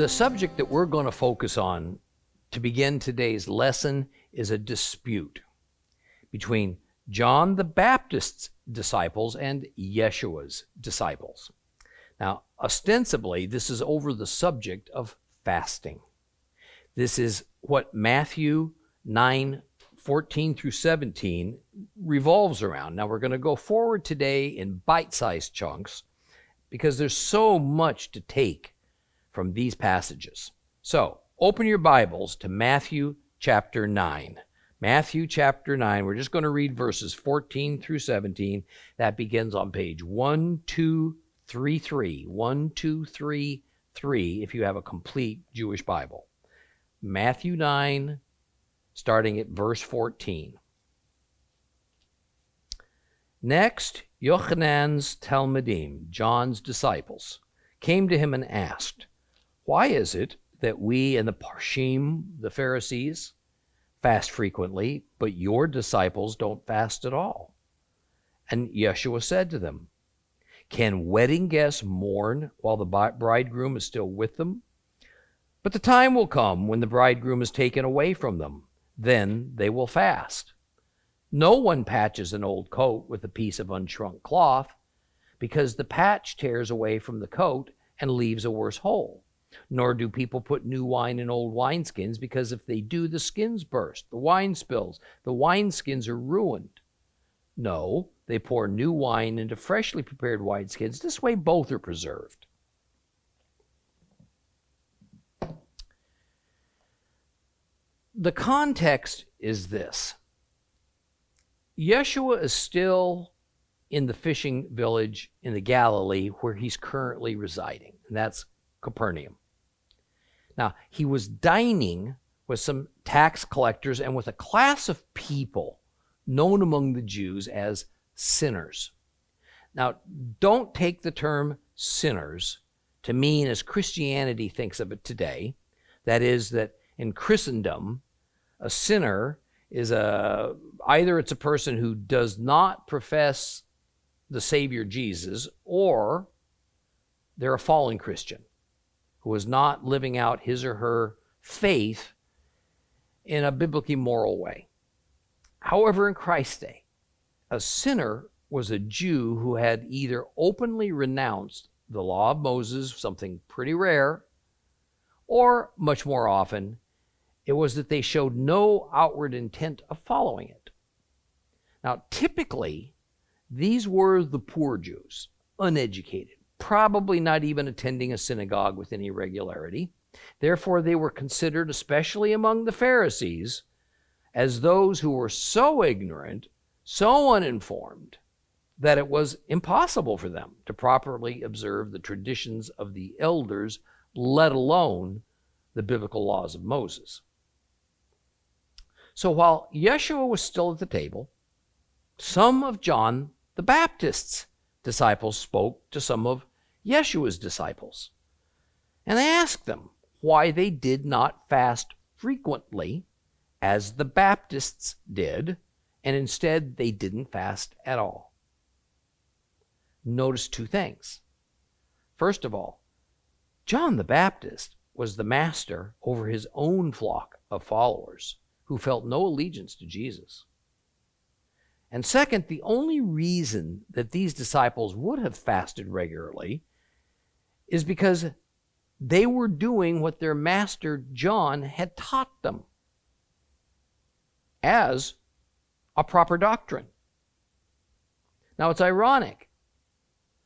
The subject that we're going to focus on to begin today's lesson is a dispute between John the Baptist's disciples and Yeshua's disciples. Now, ostensibly, this is over the subject of fasting. This is what Matthew 9:14 through 17 revolves around. Now, we're going to go forward today in bite-sized chunks because there's so much to take from these passages. So, open your Bibles to Matthew chapter 9. Matthew chapter 9, we're just going to read verses 14 through 17. That begins on page 1233. 1233 if you have a complete Jewish Bible. Matthew 9, starting at verse 14. Next, Yochanan's Talmidim, John's disciples, came to him and asked, "Why is it that we and the Parshim, the Pharisees, fast frequently, but your disciples don't fast at all?" And Yeshua said to them, "Can wedding guests mourn while the bridegroom is still with them? But the time will come when the bridegroom is taken away from them. Then they will fast. No one patches an old coat with a piece of unshrunk cloth, because the patch tears away from the coat and leaves a worse hole. Nor do people put new wine in old wineskins, because if they do, the skins burst, the wine spills, the wineskins are ruined. No, they pour new wine into freshly prepared wineskins. This way both are preserved." The context is this. Yeshua is still in the fishing village in the Galilee where he's currently residing, and that's Capernaum. Now, he was dining with some tax collectors and with a class of people known among the Jews as sinners. Now, don't take the term sinners to mean as Christianity thinks of it today. That is, that in Christendom, a sinner is either it's a person who does not profess the Savior Jesus, or they're a fallen Christian who is not living out his or her faith in a biblically moral way. However, in Christ's day, a sinner was a Jew who had either openly renounced the law of Moses, something pretty rare, or much more often, it was that they showed no outward intent of following it. Now, typically, these were the poor Jews, uneducated, probably not even attending a synagogue with any regularity. Therefore, they were considered, especially among the Pharisees, as those who were so ignorant, so uninformed, that it was impossible for them to properly observe the traditions of the elders, let alone the biblical laws of Moses. So while Yeshua was still at the table, some of John the Baptist's disciples spoke to some of Yeshua's disciples, and they asked them why they did not fast frequently as the Baptists did, and instead they didn't fast at all. Notice two things. First of all, John the Baptist was the master over his own flock of followers who felt no allegiance to Jesus. And second, the only reason that these disciples would have fasted regularly is because they were doing what their master John had taught them as a proper doctrine. Now, it's ironic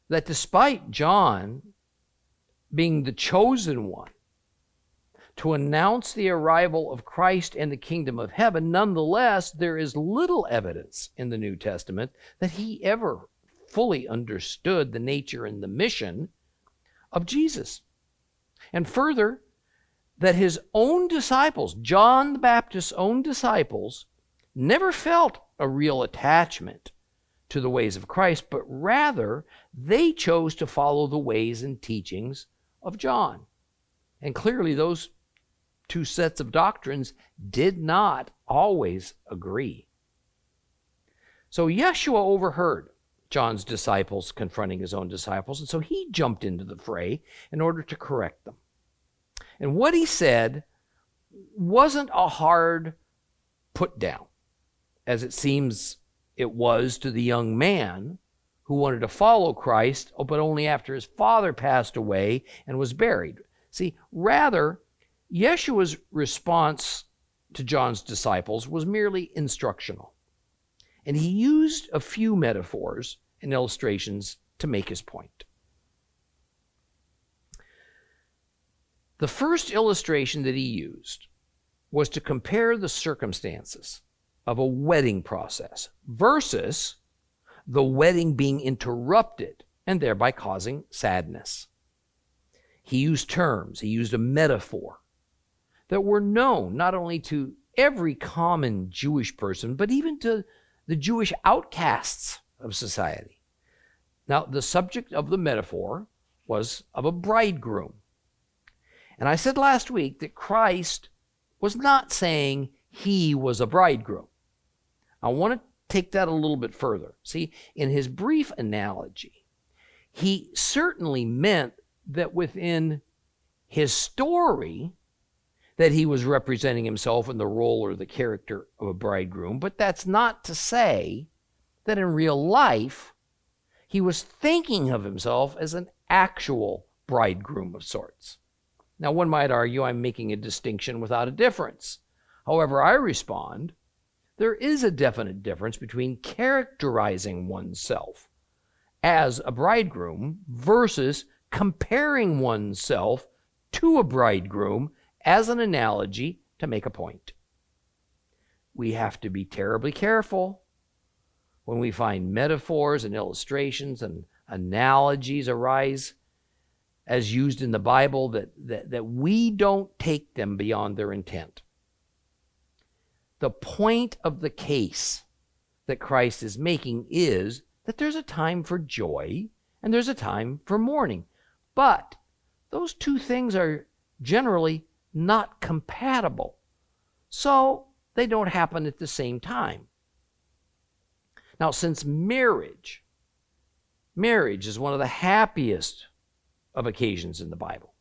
that despite John being the chosen one to announce the arrival of Christ and the kingdom of heaven, nonetheless, there is little evidence in the New Testament that he ever fully understood the nature and the mission of Jesus. And further, that his own disciples, John the Baptist's own disciples, never felt a real attachment to the ways of Christ, but rather they chose to follow the ways and teachings of John. And clearly those two sets of doctrines did not always agree. So Yeshua overheard John's disciples confronting his own disciples, and so he jumped into the fray in order to correct them. And what he said wasn't a hard put down, as it seems it was to the young man who wanted to follow Christ, but only after his father passed away and was buried. See, rather, Yeshua's response to John's disciples was merely instructional. And he used a few metaphors and illustrations to make his point. The first illustration that he used was to compare the circumstances of a wedding process versus the wedding being interrupted and thereby causing sadness. He used terms, he used a metaphor that were known not only to every common Jewish person, but even to the Jewish outcasts of society. Now, the subject of the metaphor was of a bridegroom. And I said last week that Christ was not saying he was a bridegroom. I want to take that a little bit further. See, in his brief analogy, he certainly meant that within his story that he was representing himself in the role or the character of a bridegroom, but that's not to say that in real life he was thinking of himself as an actual bridegroom of sorts. Now, one might argue I'm making a distinction without a difference. However, I respond, there is a definite difference between characterizing oneself as a bridegroom versus comparing oneself to a bridegroom as an analogy to make a point. We have to be terribly careful when we find metaphors and illustrations and analogies arise as used in the Bible that we don't take them beyond their intent. The point of the case that Christ is making is that there's a time for joy and there's a time for mourning. But those two things are generally not compatible. So they don't happen at the same time. Now, since marriage is one of the happiest of occasions in the Bible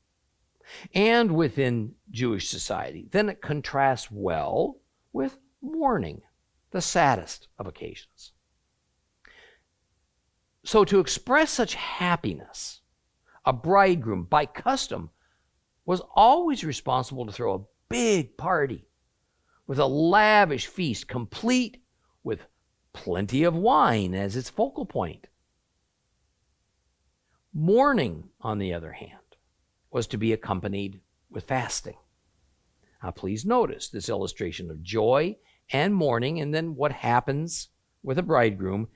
and within Jewish society, then it contrasts well with mourning, the saddest of occasions. So to express such happiness, a bridegroom, by custom, was always responsible to throw a big party with a lavish feast, complete with plenty of wine as its focal point. Mourning, on the other hand, was to be accompanied with fasting. Now, please notice this illustration of joy and mourning, and then what happens with a bridegroom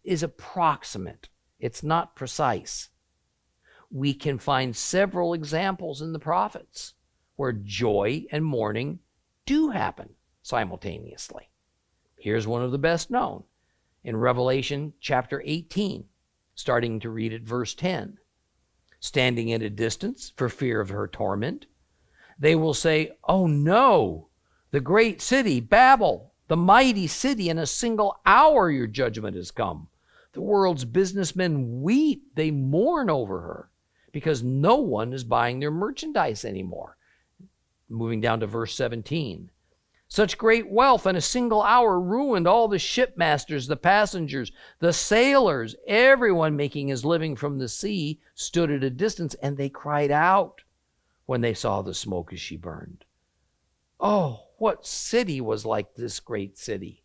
is approximate. It's not precise. We can find several examples in the prophets where joy and mourning do happen simultaneously. Here's one of the best known. In Revelation chapter 18, starting to read at verse 10. Standing at a distance for fear of her torment, they will say, "Oh no, the great city, Babel, the mighty city, in a single hour your judgment has come. The world's businessmen weep, they mourn over her, because no one is buying their merchandise anymore." Moving down to verse 17. Such great wealth in a single hour ruined all the shipmasters, the passengers, the sailors, everyone making his living from the sea stood at a distance, and they cried out when they saw the smoke as she burned. Oh, what city was like this great city?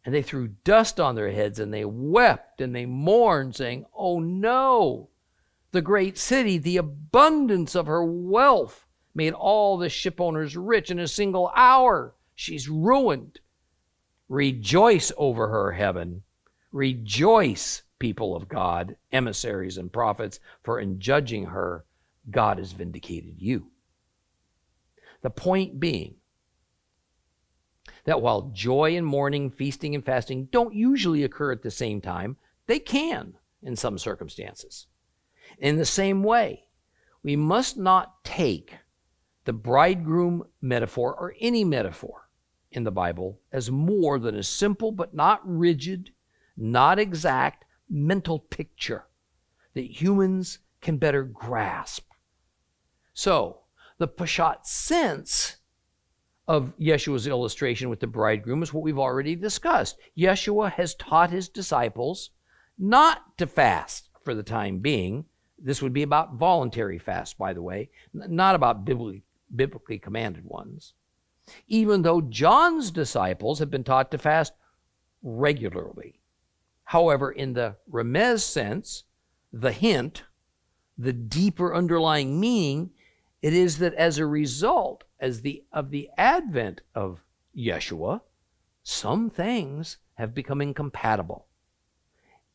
And they threw dust on their heads, and they wept and they mourned, saying, "Oh no, the great city, the abundance of her wealth made all the ship owners rich in a single hour. She's ruined. Rejoice over her, heaven. Rejoice, people of God, emissaries and prophets, for in judging her, God has vindicated you." The point being that while joy and mourning, feasting and fasting don't usually occur at the same time, they can in some circumstances. In the same way, we must not take the bridegroom metaphor or any metaphor in the Bible as more than a simple but not rigid, not exact mental picture that humans can better grasp. So, the Peshat sense of Yeshua's illustration with the bridegroom is what we've already discussed. Yeshua has taught his disciples not to fast for the time being. This would be about voluntary fast, by the way, not about biblically commanded ones. Even though John's disciples have been taught to fast regularly. However, in the remez sense, the hint, the deeper underlying meaning, it is that as a result of the advent of Yeshua, some things have become incompatible.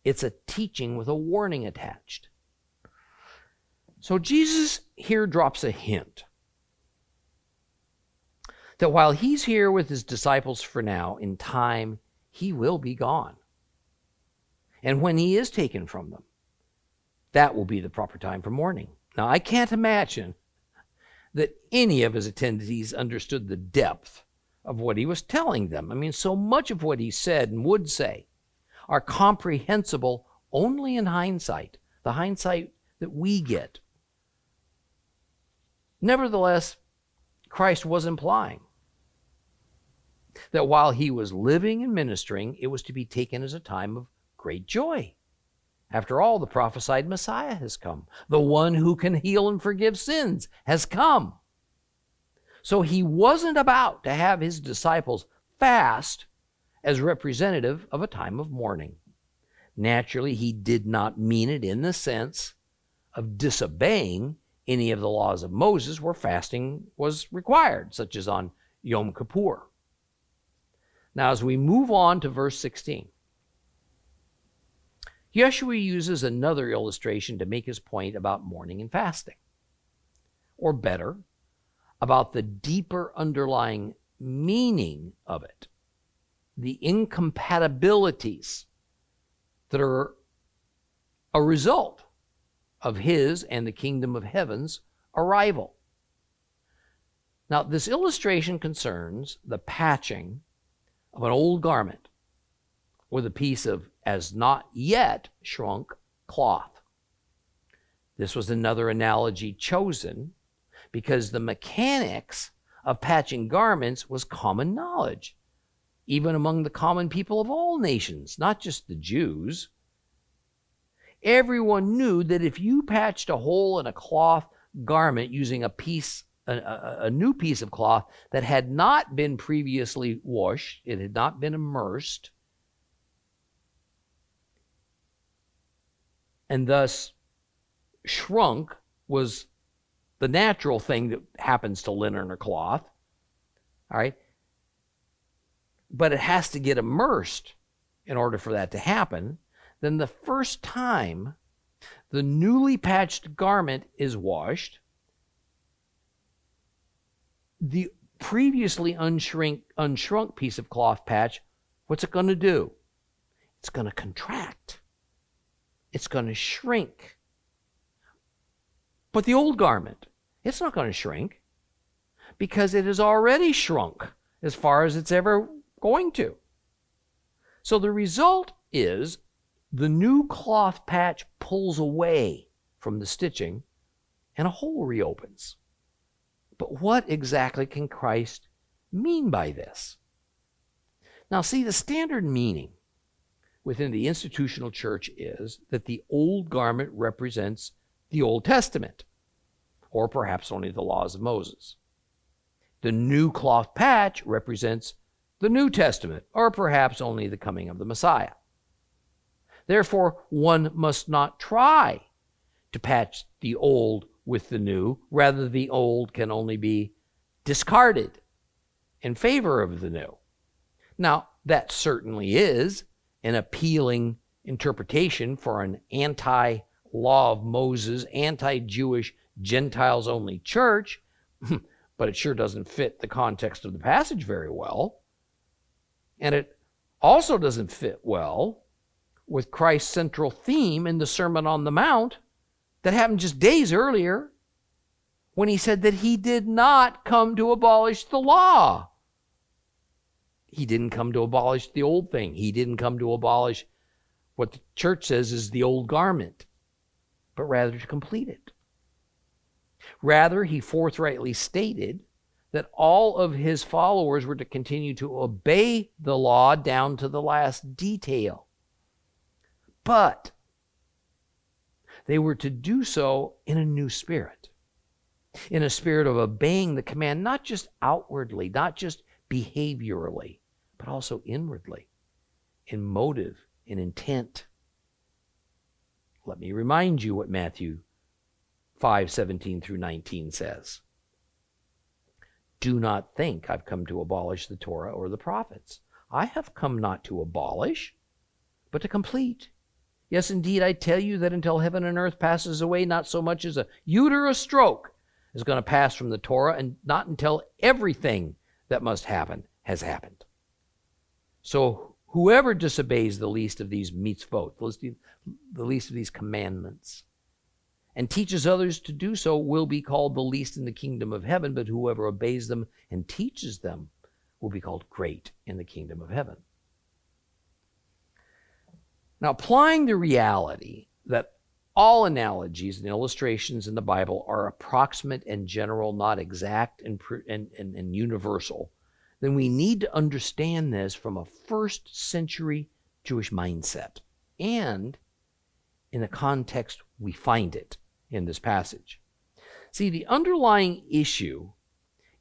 It's a teaching with a warning attached. So Jesus here drops a hint that while he's here with his disciples for now, in time, he will be gone. And when he is taken from them, that will be the proper time for mourning. Now, I can't imagine that any of his attendees understood the depth of what he was telling them. I mean, so much of what he said and would say are comprehensible only in hindsight, the hindsight that we get. Nevertheless, Christ was implying that while he was living and ministering, it was to be taken as a time of great joy. After all, the prophesied Messiah has come. The one who can heal and forgive sins has come. So he wasn't about to have his disciples fast as representative of a time of mourning. Naturally, he did not mean it in the sense of disobeying any of the laws of Moses where fasting was required, such as on Yom Kippur. Now, as we move on to verse 16, Yeshua uses another illustration to make his point about mourning and fasting. Or better, about the deeper underlying meaning of it, the incompatibilities that are a result of his and the kingdom of heaven's arrival. Now, this illustration concerns the patching of an old garment with a piece of as not yet shrunk cloth. This was another analogy chosen because the mechanics of patching garments was common knowledge, even among the common people of all nations, not just the Jews. Everyone knew that if you patched a hole in a cloth garment using a new piece of cloth that had not been previously washed, it had not been immersed, and thus shrunk was the natural thing that happens to linen or cloth, all right? But it has to get immersed in order for that to happen. Then the first time the newly patched garment is washed, the previously unshrunk piece of cloth patch, what's it going to do? It's going to contract. It's going to shrink. But the old garment, it's not going to shrink because it has already shrunk as far as it's ever going to. So the result is the new cloth patch pulls away from the stitching and a hole reopens. But what exactly can Christ mean by this? Now, see, the standard meaning within the institutional church is that the old garment represents the Old Testament, or perhaps only the laws of Moses. The new cloth patch represents the New Testament, or perhaps only the coming of the Messiah. Therefore, one must not try to patch the old with the new. Rather, the old can only be discarded in favor of the new. Now, that certainly is an appealing interpretation for an anti-law of Moses, anti-Jewish, Gentiles-only church, but it sure doesn't fit the context of the passage very well. And it also doesn't fit well with Christ's central theme in the Sermon on the Mount that happened just days earlier when he said that he did not come to abolish the law. He didn't come to abolish the old thing. He didn't come to abolish what the church says is the old garment, but rather to complete it. Rather, he forthrightly stated that all of his followers were to continue to obey the law down to the last detail. But they were to do so in a new spirit, in a spirit of obeying the command, not just outwardly, not just behaviorally, but also inwardly, in motive, in intent. Let me remind you what Matthew 5:17 through 19 says. Do not think I've come to abolish the Torah or the prophets. I have come not to abolish, but to complete. Yes, indeed, I tell you that until heaven and earth passes away, not so much as a uterus stroke is going to pass from the Torah, and not until everything that must happen has happened. So whoever disobeys the least of these mitzvot, the least of these commandments, and teaches others to do so will be called the least in the kingdom of heaven, but whoever obeys them and teaches them will be called great in the kingdom of heaven. Now, applying the reality that all analogies and illustrations in the Bible are approximate and general, not exact and universal, then we need to understand this from a first century Jewish mindset and in the context we find it in this passage. See, the underlying issue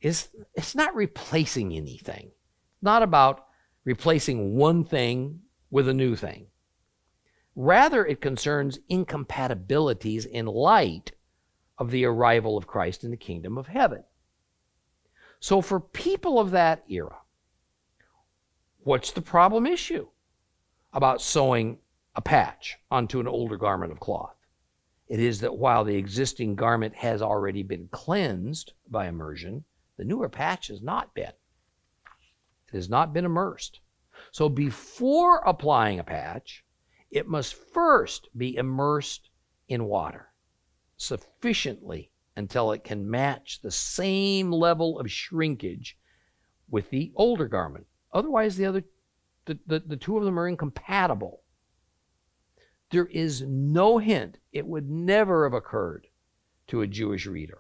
is it's not replacing anything. It's not about replacing one thing with a new thing. Rather, it concerns incompatibilities in light of the arrival of Christ in the kingdom of heaven. So for people of that era, what's the problem issue about sewing a patch onto an older garment of cloth? It is that while the existing garment has already been cleansed by immersion, the newer patch has not been. It has not been immersed. So before applying a patch, it must first be immersed in water sufficiently until it can match the same level of shrinkage with the older garment. Otherwise, the two of them are incompatible. There is no hint, it would never have occurred to a Jewish reader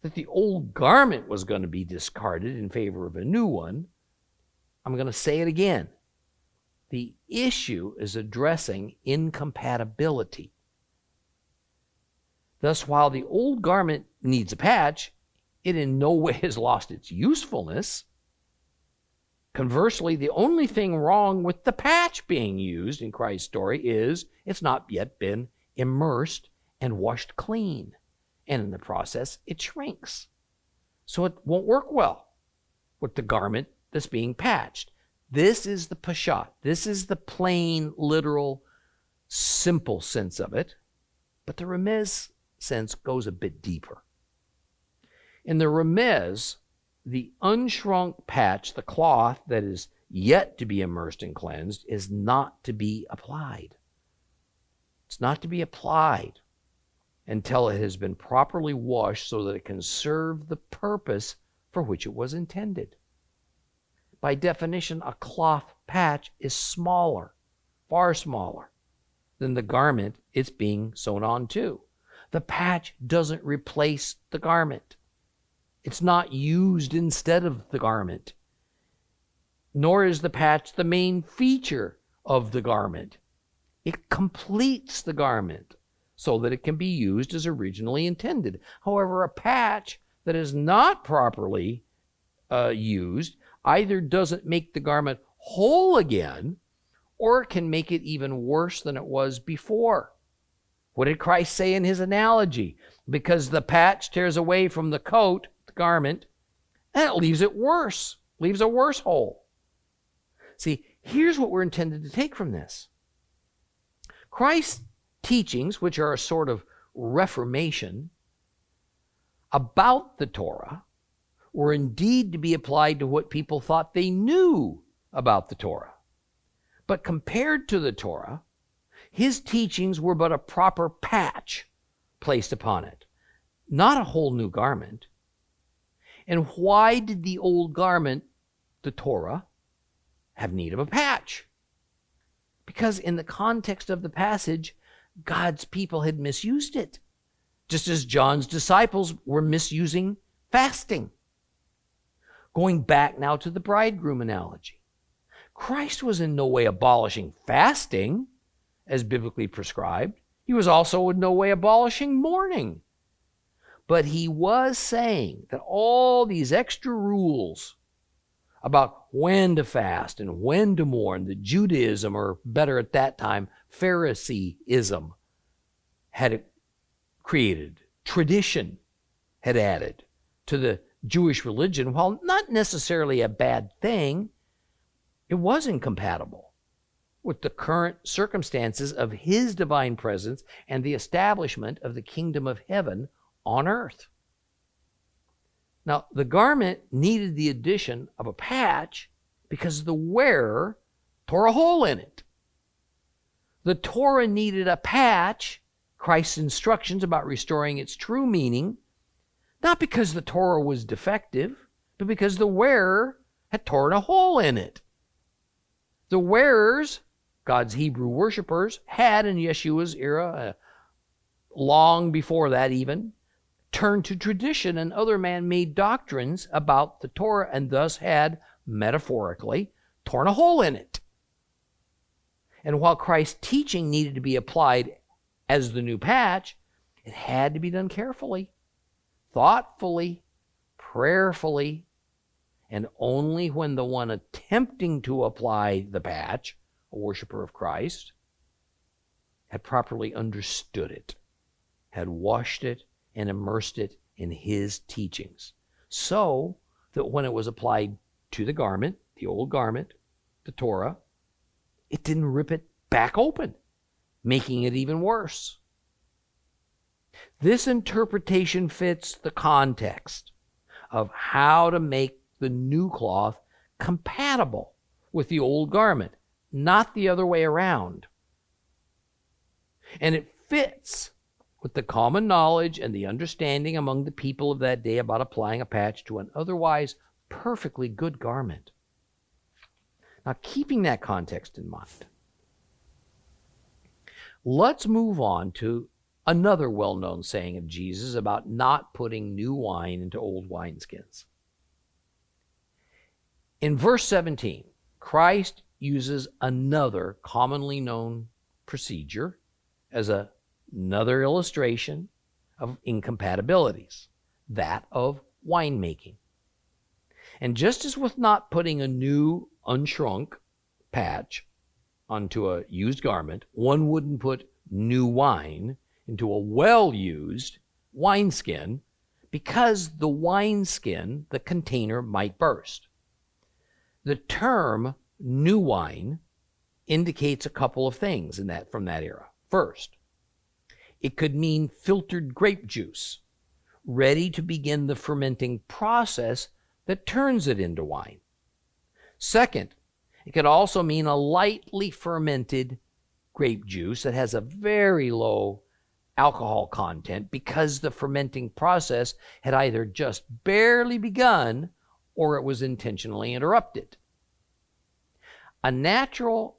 that the old garment was going to be discarded in favor of a new one. I'm going to say it again. The issue is addressing incompatibility. Thus, while the old garment needs a patch, it in no way has lost its usefulness. Conversely, the only thing wrong with the patch being used in Christ's story is it's not yet been immersed and washed clean. And in the process, it shrinks. So it won't work well with the garment that's being patched. This is the pashat. This is the plain, literal, simple sense of it. But the remez sense goes a bit deeper. In the remez, the unshrunk patch, the cloth that is yet to be immersed and cleansed, is not to be applied. It's not to be applied until it has been properly washed so that it can serve the purpose for which it was intended. By definition, a cloth patch is smaller, far smaller than the garment it's being sewn onto. The patch doesn't replace the garment. It's not used instead of the garment. Nor is the patch the main feature of the garment. It completes the garment so that it can be used as originally intended. However, a patch that is not properly used either doesn't make the garment whole again, or it can make it even worse than it was before. What did Christ say in his analogy? Because the patch tears away from the coat, the garment, and it leaves it worse, leaves a worse hole. See, here's what we're intended to take from this. Christ's teachings, which are a sort of reformation about the Torah, were indeed to be applied to what people thought they knew about the Torah. But compared to the Torah, his teachings were but a proper patch placed upon it, not a whole new garment. And why did the old garment, the Torah, have need of a patch? Because in the context of the passage, God's people had misused it. just as John's disciples were misusing fasting. Going back now to the bridegroom analogy. Christ was in no way abolishing fasting as biblically prescribed. He was also in no way abolishing mourning. But he was saying that all these extra rules about when to fast and when to mourn, the Judaism, or better at that time, Phariseeism, had created, tradition had added to the Jewish religion, while not necessarily a bad thing, it was incompatible with the current circumstances of his divine presence and the establishment of the kingdom of heaven on earth. Now, the garment needed the addition of a patch because the wearer tore a hole in it. The Torah needed a patch, Christ's instructions about restoring its true meaning, not because the Torah was defective, but because the wearer had torn a hole in it. The wearers, God's Hebrew worshipers, had in Yeshua's era, long before that even, turned to tradition and other man-made doctrines about the Torah and thus had, metaphorically, torn a hole in it. And while Christ's teaching needed to be applied as the new patch, it had to be done carefully, thoughtfully, prayerfully, and only when the one attempting to apply the patch, a worshiper of Christ, had properly understood it, had washed it, and immersed it in his teachings, so that when it was applied to the garment, the old garment, the Torah, it didn't rip it back open, making it even worse. This interpretation fits the context of how to make the new cloth compatible with the old garment, not the other way around. And it fits with the common knowledge and the understanding among the people of that day about applying a patch to an otherwise perfectly good garment. Now, keeping that context in mind, let's move on to another well-known saying of Jesus about not putting new wine into old wineskins. In verse 17, Christ uses another commonly known procedure as another illustration of incompatibilities, that of winemaking. And just as with not putting a new unshrunk patch onto a used garment, one wouldn't put new wine into a well-used wineskin because the wineskin, the container, might burst. The term new wine indicates a couple of things from that era. First, it could mean filtered grape juice, ready to begin the fermenting process that turns it into wine. Second, it could also mean a lightly fermented grape juice that has a very low alcohol content because the fermenting process had either just barely begun or it was intentionally interrupted. A natural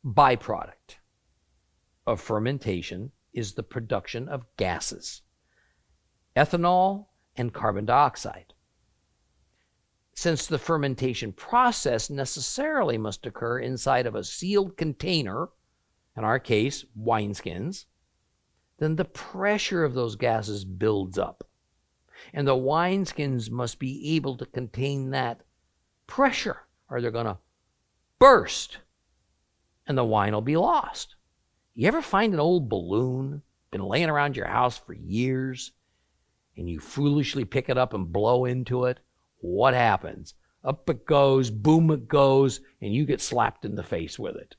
byproduct of fermentation is the production of gases, ethanol and carbon dioxide. Since the fermentation process necessarily must occur inside of a sealed container, in our case, wineskins, then the pressure of those gases builds up. And the wineskins must be able to contain that pressure, or they're going to burst, and the wine will be lost. You ever find an old balloon, been laying around your house for years, and you foolishly pick it up and blow into it? What happens? Up it goes, boom it goes, and you get slapped in the face with it.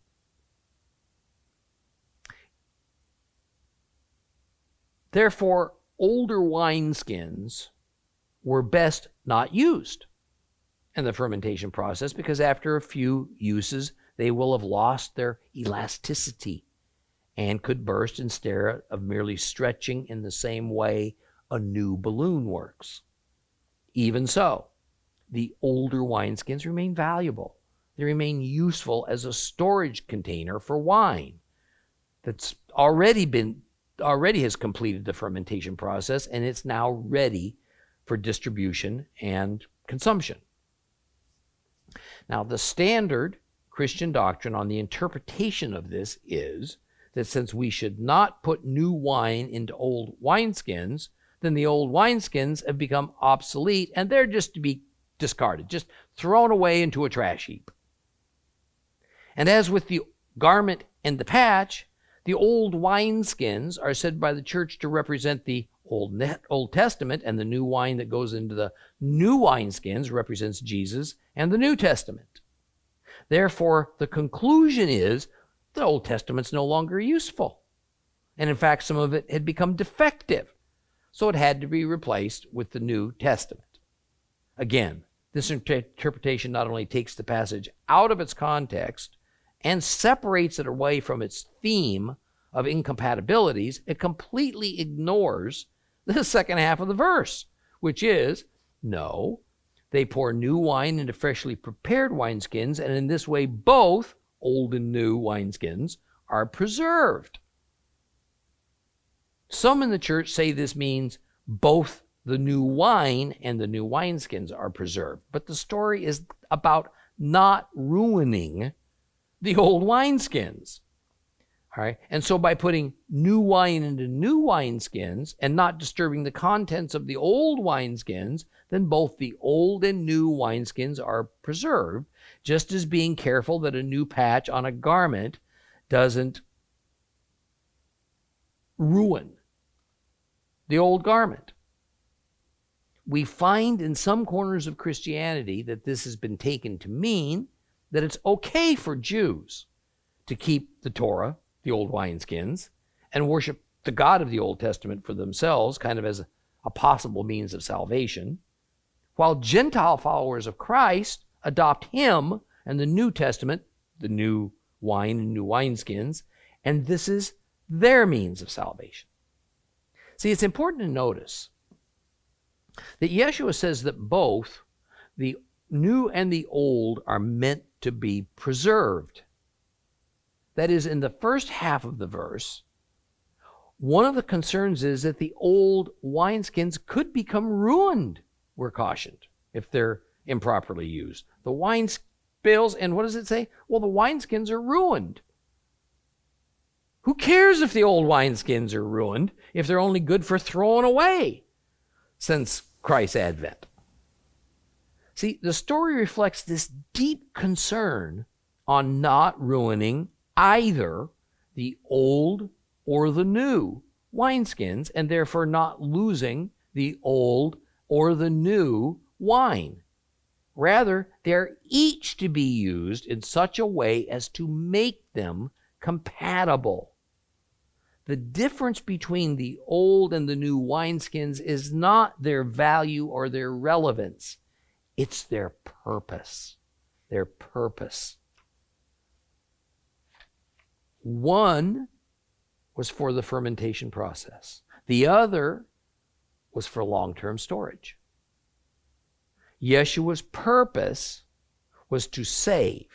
Therefore, older wineskins were best not used in the fermentation process because after a few uses, they will have lost their elasticity and could burst instead of merely stretching in the same way a new balloon works. Even so, the older wineskins remain valuable. They remain useful as a storage container for wine that's already been already has completed the fermentation process, and it's now ready for distribution and consumption. Now, the standard Christian doctrine on the interpretation of this is that since we should not put new wine into old wineskins, then the old wineskins have become obsolete, and they're just to be discarded, just thrown away into a trash heap. And as with the garment and the patch, the old wineskins are said by the church to represent the Old Testament, and the new wine that goes into the new wineskins represents Jesus and the New Testament. Therefore, the conclusion is the Old Testament's no longer useful. And in fact, some of it had become defective, so it had to be replaced with the New Testament. Again, this interpretation not only takes the passage out of its context and separates it away from its theme of incompatibilities, it completely ignores the second half of the verse, which is, no, they pour new wine into freshly prepared wineskins, and in this way both old and new wineskins are preserved. Some in the church say this means both the new wine and the new wineskins are preserved, but the story is about not ruining the old wineskins. All right, and so by putting new wine into new wineskins and not disturbing the contents of the old wineskins, then both the old and new wineskins are preserved, just as being careful that a new patch on a garment doesn't ruin the old garment. We find in some corners of Christianity that this has been taken to mean that it's okay for Jews to keep the Torah, the old wineskins, and worship the God of the Old Testament for themselves, kind of as a possible means of salvation, while Gentile followers of Christ adopt him and the New Testament, the new wine and new wineskins, and this is their means of salvation. See, it's important to notice that Yeshua says that both the new and the old are meant to be preserved. That is, in the first half of the verse, one of the concerns is that the old wineskins could become ruined, we're cautioned, if they're improperly used. The wine spills, and what does it say? Well, the wineskins are ruined. Who cares if the old wineskins are ruined if they're only good for throwing away since Christ's advent? See, the story reflects this deep concern on not ruining either the old or the new wineskins, and therefore not losing the old or the new wine. Rather, they're each to be used in such a way as to make them compatible. The difference between the old and the new wineskins is not their value or their relevance. It's their purpose. Their purpose. One was for the fermentation process. The other was for long-term storage. Yeshua's purpose was to save,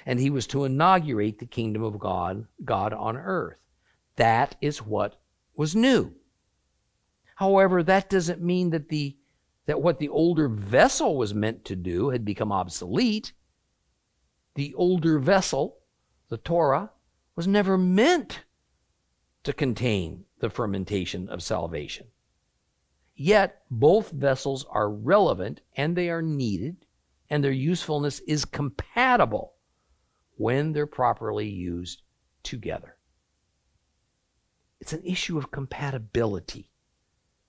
and he was to inaugurate the kingdom of God on earth. That is what was new. However, that doesn't mean that what the older vessel was meant to do had become obsolete. The older vessel, the Torah, was never meant to contain the fermentation of salvation. Yet, both vessels are relevant and they are needed, and their usefulness is compatible when they're properly used together. It's an issue of compatibility,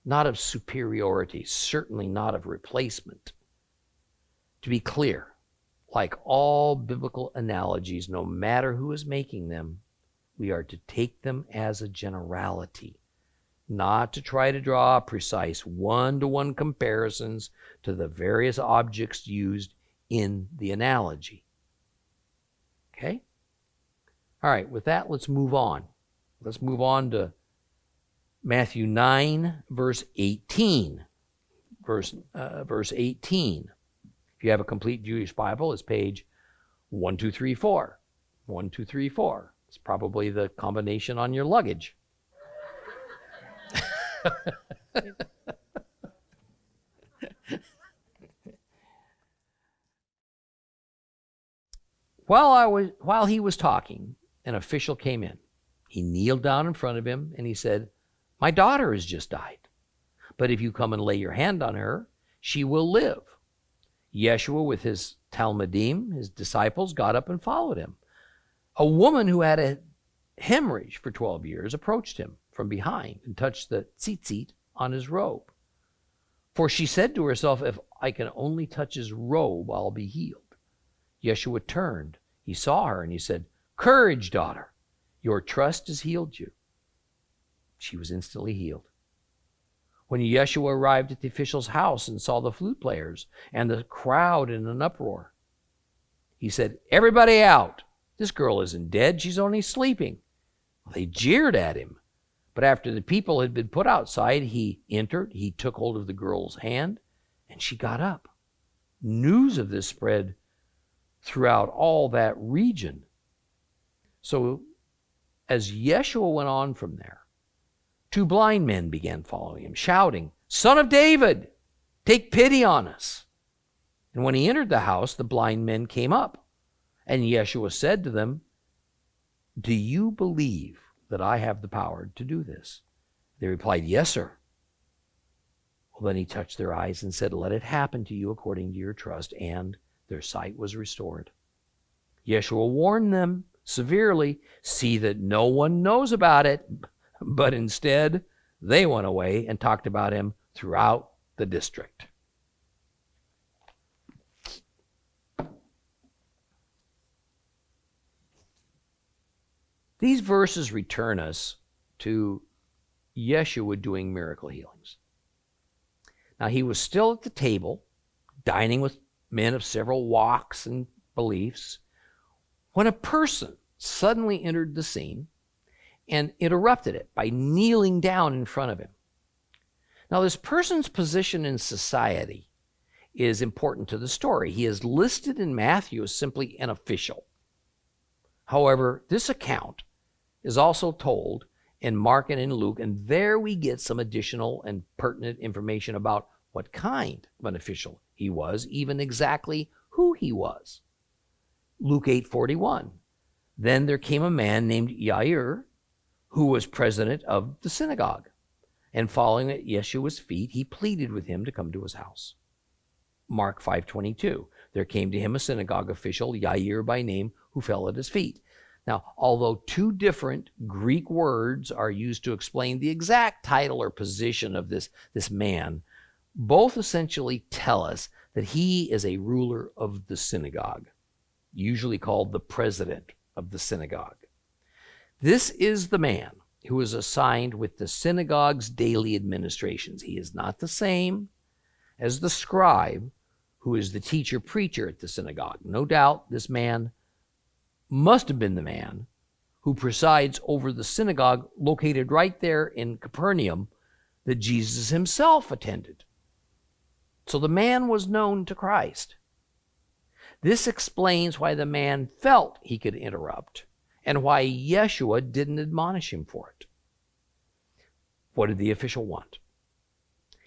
not of superiority, certainly not of replacement. To be clear, like all biblical analogies, no matter who is making them, we are to take them as a generality, not to try to draw precise one-to-one comparisons to the various objects used in the analogy. Okay? All right, with that, let's move on. Let's move on to Matthew 9, verse 18. Verse 18. If you have a complete Jewish Bible, it's page 1234. 1234. It's probably the combination on your luggage. While he was talking, an official came in. He kneeled down in front of him and he said, "My daughter has just died, but if you come and lay your hand on her, she will live." Yeshua, with his Talmudim, his disciples, got up and followed him. A woman who had a hemorrhage for 12 years approached him from behind and touched the tzitzit on his robe. For she said to herself, "If I can only touch his robe, I'll be healed." Yeshua turned. He saw her and he said, "Courage, daughter. Your trust has healed you." She was instantly healed. When Yeshua arrived at the official's house and saw the flute players and the crowd in an uproar, he said, "Everybody out. This girl isn't dead. She's only sleeping." They jeered at him. But after the people had been put outside, he entered, he took hold of the girl's hand, and she got up. News of this spread throughout all that region. So as Yeshua went on from there, 2 blind men began following him, shouting, "Son of David, take pity on us." And when he entered the house, the blind men came up. And Yeshua said to them, "Do you believe that I have the power to do this?" They replied, "Yes, sir." Well, then he touched their eyes and said, "Let it happen to you according to your trust." And their sight was restored. Yeshua warned them severely, "See that no one knows about it." But instead, they went away and talked about him throughout the district. These verses return us to Yeshua doing miracle healings. Now, he was still at the table, dining with men of several walks and beliefs, when a person suddenly entered the scene and interrupted it by kneeling down in front of him. Now, this person's position in society is important to the story. He is listed in Matthew as simply an official. However, this account is also told in Mark and in Luke, and there we get some additional and pertinent information about what kind of an official he was, even exactly who he was. Luke 8:41. Then there came a man named Yair, who was president of the synagogue, and falling at Yeshua's feet, he pleaded with him to come to his house. Mark 5:22. There came to him a synagogue official, Yair by name, who fell at his feet. Now, although 2 different Greek words are used to explain the exact title or position of this man, both essentially tell us that he is a ruler of the synagogue, usually called the president of the synagogue. This is the man who is assigned with the synagogue's daily administrations. He is not the same as the scribe, who is the teacher-preacher at the synagogue. No doubt this man must have been the man who presides over the synagogue located right there in Capernaum that Jesus himself attended. So the man was known to Christ. This explains why the man felt he could interrupt and why Yeshua didn't admonish him for it. What did the official want?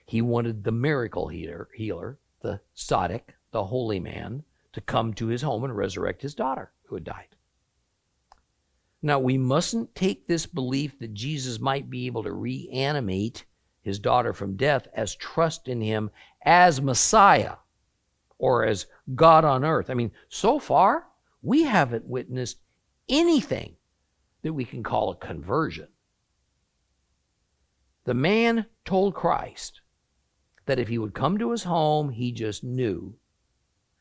He wanted the miracle healer, the tzaddik, the holy man, to come to his home and resurrect his daughter who had died. Now, we mustn't take this belief that Jesus might be able to reanimate his daughter from death as trust in him as Messiah or as God on earth. I mean, so far, we haven't witnessed anything that we can call a conversion. The man told Christ that if he would come to his home, he just knew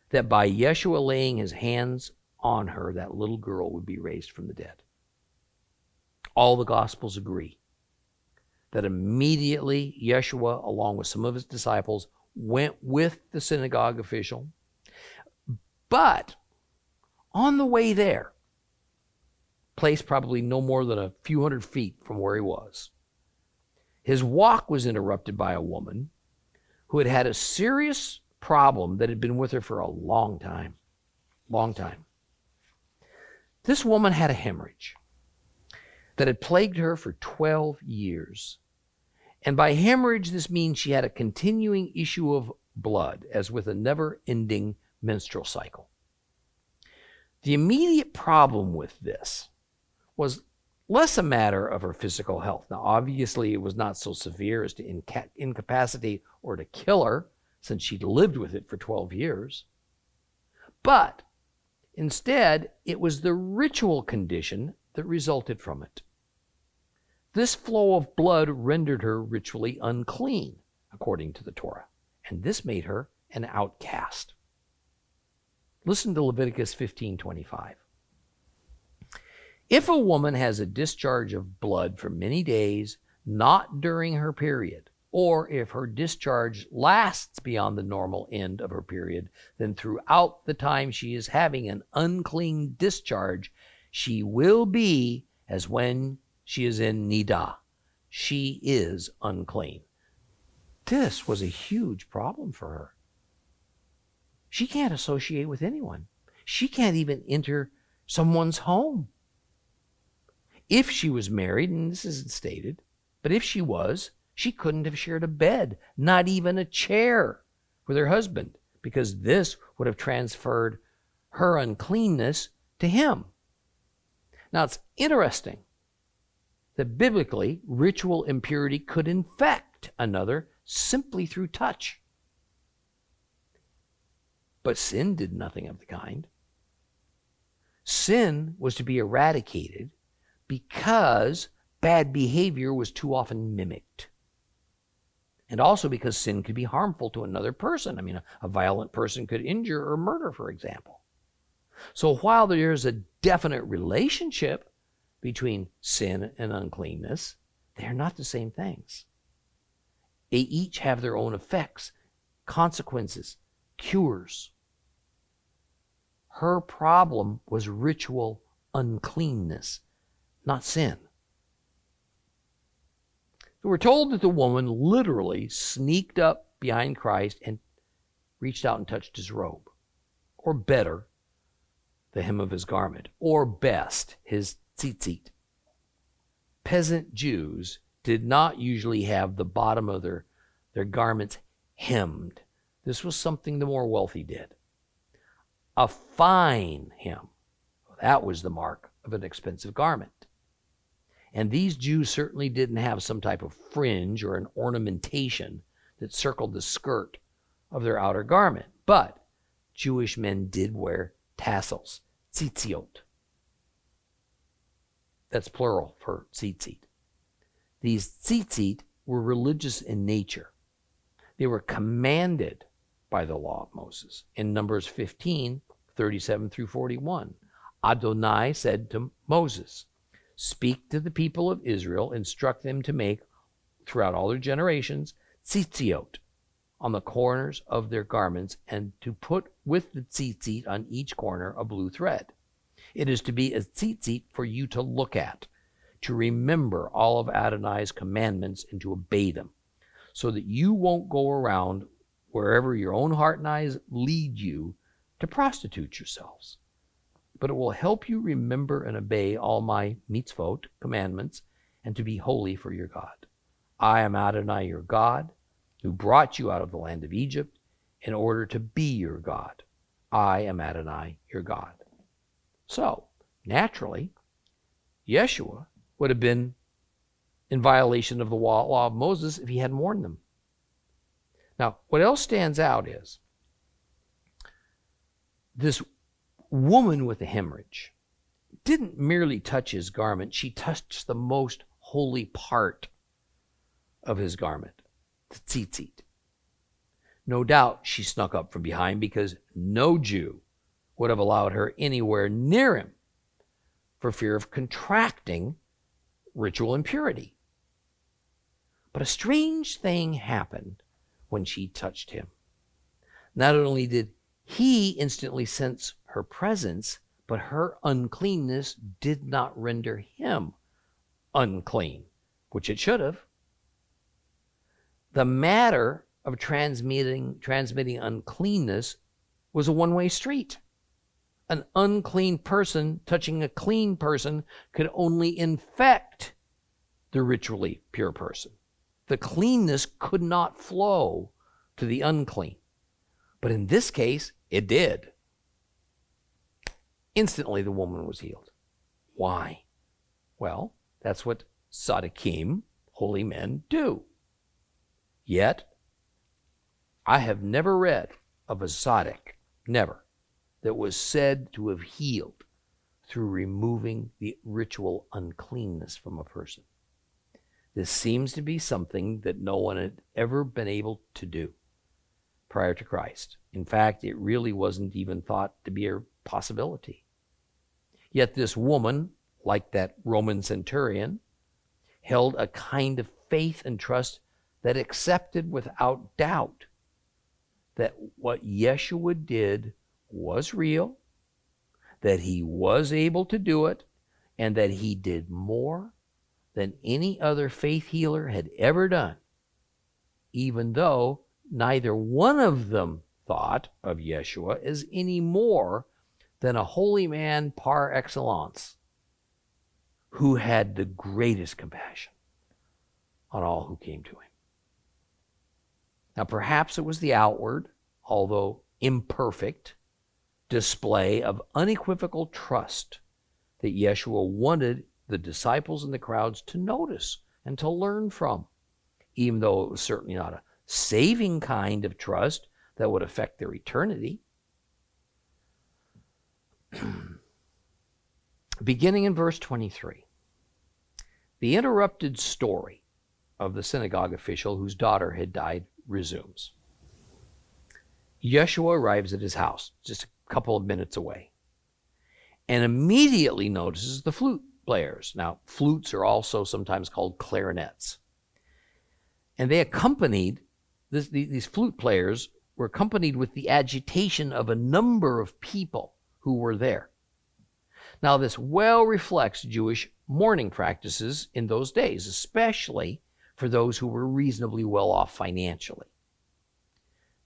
that by Yeshua laying his hands on her, that little girl would be raised from the dead. All the Gospels agree that immediately Yeshua, along with some of his disciples, went with the synagogue official. But on the way there, placed probably no more than a few hundred feet from where he was, his walk was interrupted by a woman who had had a serious problem that had been with her for a long time. This woman had a hemorrhage that had plagued her for 12 years. And by hemorrhage, this means she had a continuing issue of blood, as with a never-ending menstrual cycle. The immediate problem with this was less a matter of her physical health. Now, obviously, it was not so severe as to incapacitate or to kill her, since she'd lived with it for 12 years. But instead, it was the ritual condition that resulted from it. This flow of blood rendered her ritually unclean, according to the Torah, and this made her an outcast. Listen to Leviticus 15:25. If a woman has a discharge of blood for many days, not during her period, or if her discharge lasts beyond the normal end of her period, then throughout the time she is having an unclean discharge, she will be as when she is in nidah. She is unclean. This was a huge problem for her. She can't associate with anyone. She can't even enter someone's home. If she was married, and this isn't stated, but if she was, she couldn't have shared a bed, not even a chair, with her husband, because this would have transferred her uncleanness to him. Now, it's interesting that biblically, ritual impurity could infect another simply through touch. But sin did nothing of the kind. Sin was to be eradicated because bad behavior was too often mimicked. And also because sin could be harmful to another person. I mean, a violent person could injure or murder, for example. So while there's a definite relationship between sin and uncleanness, they're not the same things. They each have their own effects, consequences, cures. Her problem was ritual uncleanness, not sin. We're told that the woman literally sneaked up behind Christ and reached out and touched his robe, or better, the hem of his garment, or best, his tzitzit. Peasant Jews did not usually have the bottom of their garments hemmed. This was something the more wealthy did. A fine hem, that was the mark of an expensive garment. And these Jews certainly didn't have some type of fringe or an ornamentation that circled the skirt of their outer garment. But Jewish men did wear tassels, tzitziot. That's plural for tzitzit. These tzitzit were religious in nature. They were commanded by the law of Moses. In Numbers 15:37 through 41, Adonai said to Moses, "Speak to the people of Israel, instruct them to make, throughout all their generations, tzitziot on the corners of their garments, and to put with the tzitzit on each corner a blue thread. It is to be a tzitzit for you to look at, to remember all of Adonai's commandments and to obey them, so that you won't go around wherever your own heart and eyes lead you to prostitute yourselves. But it will help you remember and obey all my mitzvot, commandments, and to be holy for your God. I am Adonai your God, who brought you out of the land of Egypt in order to be your God. I am Adonai your God." So, naturally, Yeshua would have been in violation of the law of Moses if he hadn't warned them. Now, what else stands out is this woman with the hemorrhage didn't merely touch his garment, she touched the most holy part of his garment, the tzitzit. No doubt she snuck up from behind because no Jew would have allowed her anywhere near him for fear of contracting ritual impurity. But a strange thing happened when she touched him. Not only did he instantly sense her presence, but her uncleanness did not render him unclean, which it should have. The matter of transmitting uncleanness was a one-way street. An unclean person touching a clean person could only infect the ritually pure person. The cleanness could not flow to the unclean. But in this case, it did. Instantly, the woman was healed. Why? Well, that's what tzaddikim, holy men, do. Yet, I have never read of a tzaddik, never, that was said to have healed through removing the ritual uncleanness from a person. This seems to be something that no one had ever been able to do prior to Christ. In fact, it really wasn't even thought to be a possibility. Yet this woman, like that Roman centurion, held a kind of faith and trust that accepted without doubt that what Yeshua did was real, that he was able to do it, and that he did more than any other faith healer had ever done, even though neither one of them thought of Yeshua as any more than a holy man par excellence who had the greatest compassion on all who came to him. Now, perhaps it was the outward, although imperfect, display of unequivocal trust that Yeshua wanted the disciples and the crowds to notice and to learn from, even though it was certainly not a saving kind of trust that would affect their eternity. Beginning in verse 23, the interrupted story of the synagogue official whose daughter had died resumes. Yeshua arrives at his house, just a couple of minutes away, and immediately notices the flute players. Now, flutes are also sometimes called clarinets. And they accompanied, these flute players were accompanied with the agitation of a number of people who were there. Now, this well reflects Jewish mourning practices in those days, especially for those who were reasonably well off financially.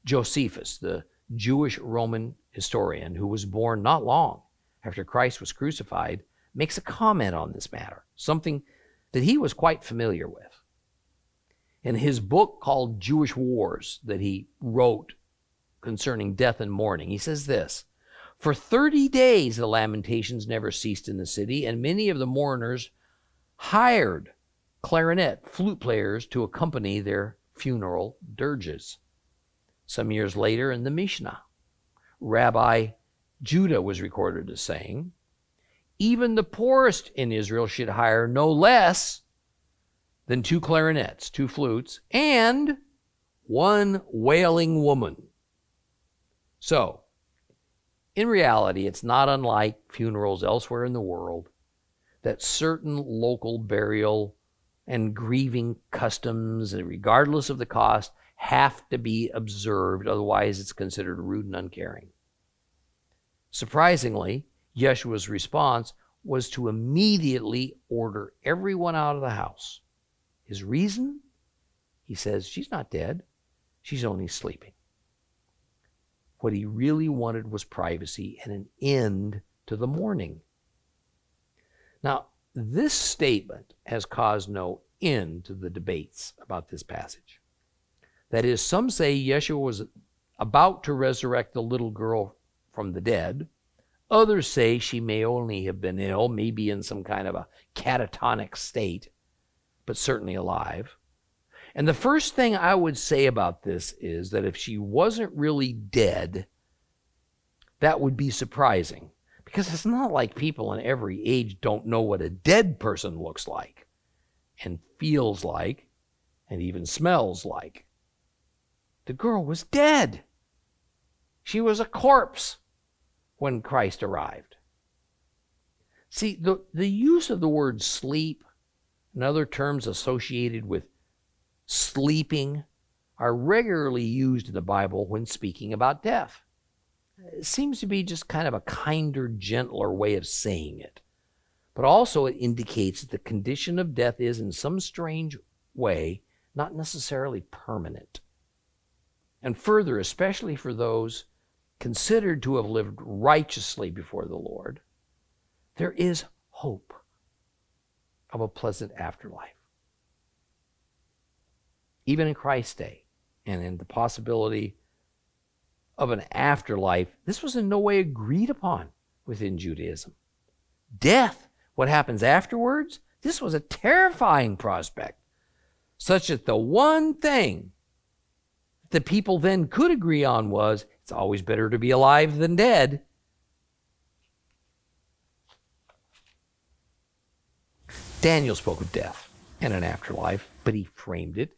Josephus, the Jewish Roman historian who was born not long after Christ was crucified, makes a comment on this matter, something that he was quite familiar with. In his book called Jewish Wars that he wrote concerning death and mourning, he says this: "For 30 days the lamentations never ceased in the city, and many of the mourners hired clarinet flute players to accompany their funeral dirges." Some years later in the Mishnah, Rabbi Judah was recorded as saying, "Even the poorest in Israel should hire no less than 2 clarinets, 2 flutes, and 1 wailing woman." So, in reality, it's not unlike funerals elsewhere in the world that certain local burial and grieving customs, regardless of the cost, have to be observed. Otherwise, it's considered rude and uncaring. Surprisingly, Yeshua's response was to immediately order everyone out of the house. His reason? He says, she's not dead. She's only sleeping. What he really wanted was privacy and an end to the mourning. Now, this statement has caused no end to the debates about this passage. That is, some say Yeshua was about to resurrect the little girl from the dead. Others say she may only have been ill, maybe in some kind of a catatonic state, but certainly alive. And the first thing I would say about this is that if she wasn't really dead, that would be surprising, because it's not like people in every age don't know what a dead person looks like and feels like and even smells like. The girl was dead. She was a corpse when Christ arrived. See, the use of the word sleep and other terms associated with sleeping are regularly used in the Bible when speaking about death. It seems to be just kind of a kinder, gentler way of saying it. But also it indicates that the condition of death is, in some strange way, not necessarily permanent. And further, especially for those considered to have lived righteously before the Lord, there is hope of a pleasant afterlife. even in Christ's day, and in the possibility of an afterlife, this was in no way agreed upon within Judaism. Death, what happens afterwards, this was a terrifying prospect, such that the one thing the people then could agree on was, it's always better to be alive than dead. Daniel spoke of death and an afterlife, but he framed it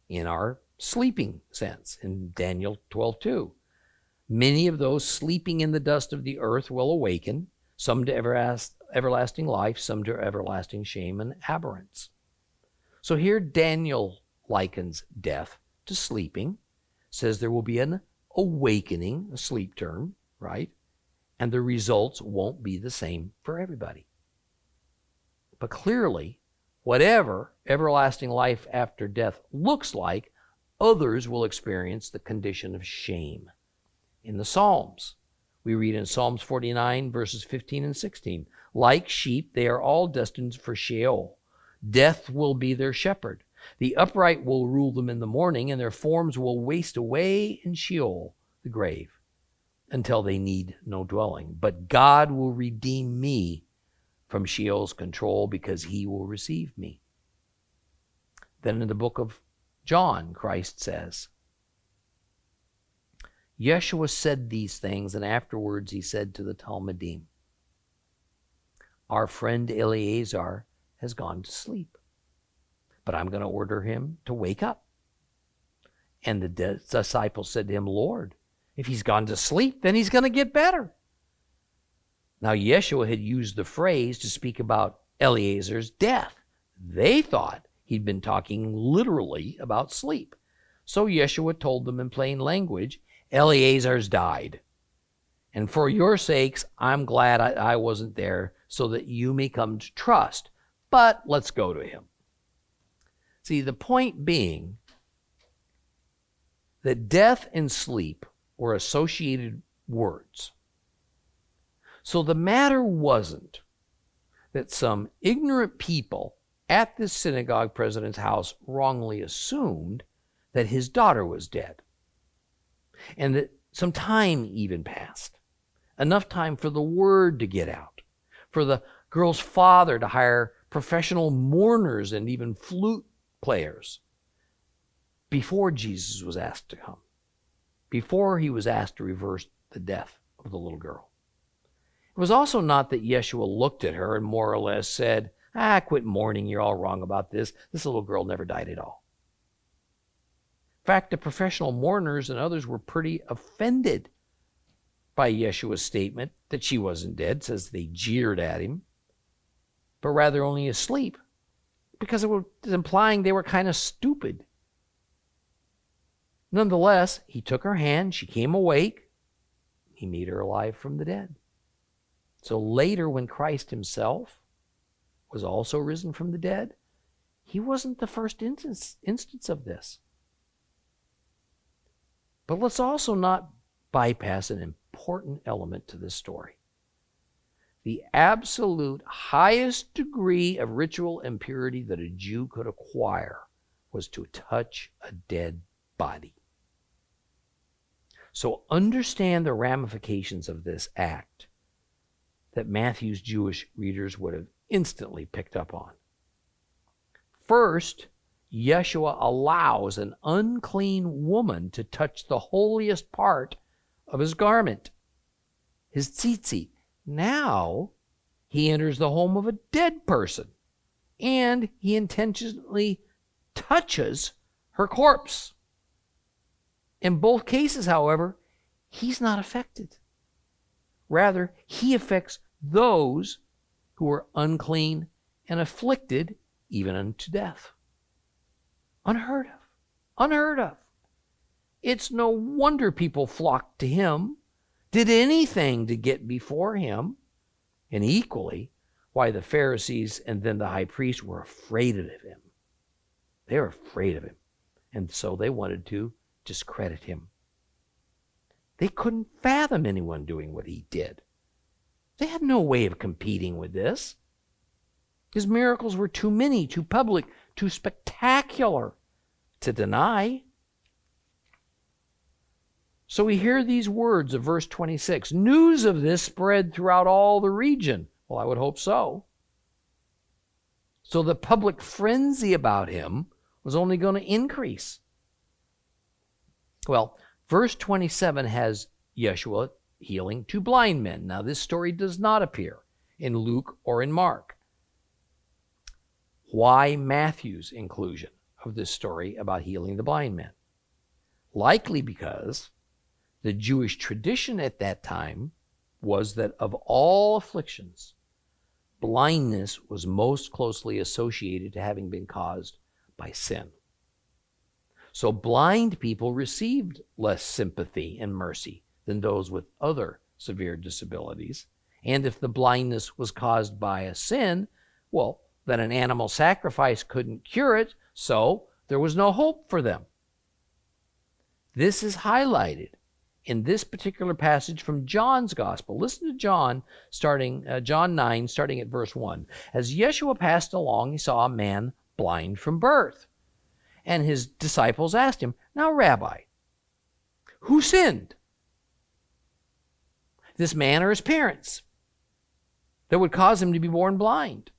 in our sleeping sense in Daniel 12:2. Many of those sleeping in the dust of the earth will awaken, some to everlasting life, some to everlasting shame and abhorrence. So here Daniel likens death to sleeping, says there will be an awakening, a sleep term, right? And the results won't be the same for everybody. But clearly, whatever everlasting life after death looks like, others will experience the condition of shame. In the Psalms, we read in Psalms 49, verses 15 and 16, like sheep, they are all destined for Sheol. Death will be their shepherd. The upright will rule them in the morning, and their forms will waste away in Sheol, the grave, until they need no dwelling. But God will redeem me from Sheol's control, because he will receive me. Then in the book of John, Christ says, Yeshua said these things, and afterwards he said to the Talmudim, our friend Eleazar has gone to sleep, but I'm going to order him to wake up. And the disciples said to him, Lord, if he's gone to sleep, then he's going to get better. Now, Yeshua had used the phrase to speak about Eleazar's death. They thought he'd been talking literally about sleep. So Yeshua told them in plain language, Eleazar's died. And for your sakes, I'm glad I wasn't there, so that you may come to trust. But let's go to him. See, the point being that death and sleep were associated words. So the matter wasn't that some ignorant people at this synagogue president's house wrongly assumed that his daughter was dead, and that some time even passed, enough time for the word to get out, for the girl's father to hire professional mourners and even flute players before Jesus was asked to come, before he was asked to reverse the death of the little girl. It was also not that Yeshua looked at her and more or less said, quit mourning, you're all wrong about this. This little girl never died at all. In fact, the professional mourners and others were pretty offended by Yeshua's statement that she wasn't dead, says they jeered at him, but rather only asleep, because it was implying they were kind of stupid. Nonetheless, he took her hand, she came awake, he made her alive from the dead. So later, when Christ himself was also risen from the dead, he wasn't the first instance of this. But let's also not bypass an important element to this story. The absolute highest degree of ritual impurity that a Jew could acquire was to touch a dead body. So understand the ramifications of this act that Matthew's Jewish readers would have instantly picked up on. First, Yeshua allows an unclean woman to touch the holiest part of his garment, his tzitzit. Now, he enters the home of a dead person, and he intentionally touches her corpse. In both cases, however, he's not affected. Rather, he affects those who are unclean and afflicted even unto death. Unheard of. Unheard of. It's no wonder people flocked to him, did anything to get before him, and equally why the Pharisees and then the high priest were afraid of him. They were afraid of him, and so they wanted to discredit him. They couldn't fathom anyone doing what he did. They had no way of competing with this. His miracles were too many, too public, too spectacular to deny. So we hear these words of verse 26. News of this spread throughout all the region. Well, I would hope so. So the public frenzy about him was only going to increase. Well, verse 27 has Yeshua healing 2 blind men. Now, this story does not appear in Luke or in Mark. Why Matthew's inclusion of this story about healing the blind men? Likely because the Jewish tradition at that time was that of all afflictions, blindness was most closely associated to having been caused by sin. So blind people received less sympathy and mercy than those with other severe disabilities. And if the blindness was caused by a sin, well, then an animal sacrifice couldn't cure it, so there was no hope for them. This is highlighted in this particular passage from John's Gospel. Listen to John, John 9, starting at verse 1. As Yeshua passed along, he saw a man blind from birth. And his disciples asked him, Now, Rabbi, who sinned? This man or his parents, that would cause him to be born blind?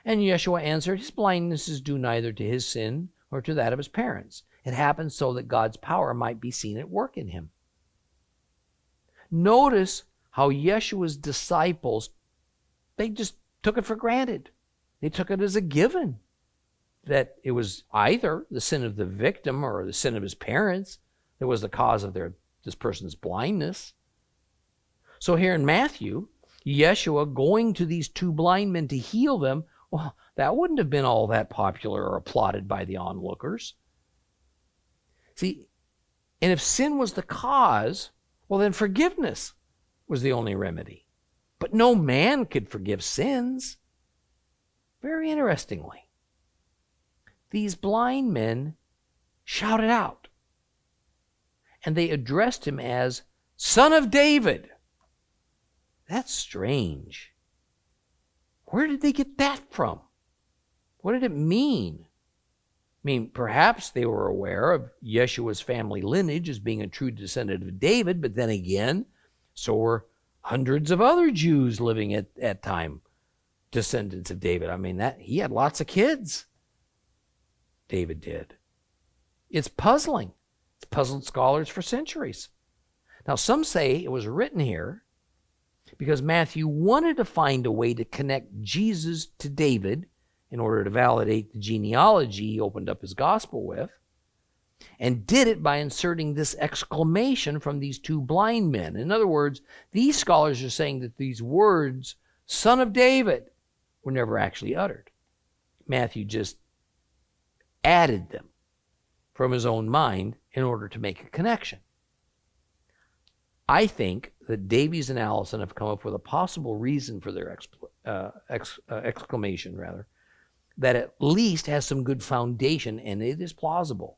And Yeshua answered, His blindness is due neither to his sin or to that of his parents. It happened so that God's power might be seen at work in him. Notice how Yeshua's disciples, they just took it for granted. They took it as a given that it was either the sin of the victim or the sin of his parents that was the cause of this person's blindness. So here in Matthew, Yeshua going to these 2 blind men to heal them, well, that wouldn't have been all that popular or applauded by the onlookers. See, and if sin was the cause, well, then forgiveness was the only remedy. But no man could forgive sins. Very interestingly, these blind men shouted out, and they addressed him as Son of David. That's strange. Where did they get that from? What did it mean? I mean, perhaps they were aware of Yeshua's family lineage as being a true descendant of David, but then again, so were hundreds of other Jews living at that time, descendants of David. I mean, he had lots of kids. David did. It's puzzling. It's puzzled scholars for centuries. Now, some say it was written here because Matthew wanted to find a way to connect Jesus to David in order to validate the genealogy he opened up his gospel with, and did it by inserting this exclamation from these 2 blind men. In other words, these scholars are saying that these words, Son of David, were never actually uttered. Matthew just added them from his own mind in order to make a connection. I think that Davies and Allison have come up with a possible reason for their exclamation, that at least has some good foundation, and it is plausible.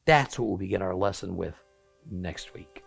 That's what we'll begin our lesson with next week.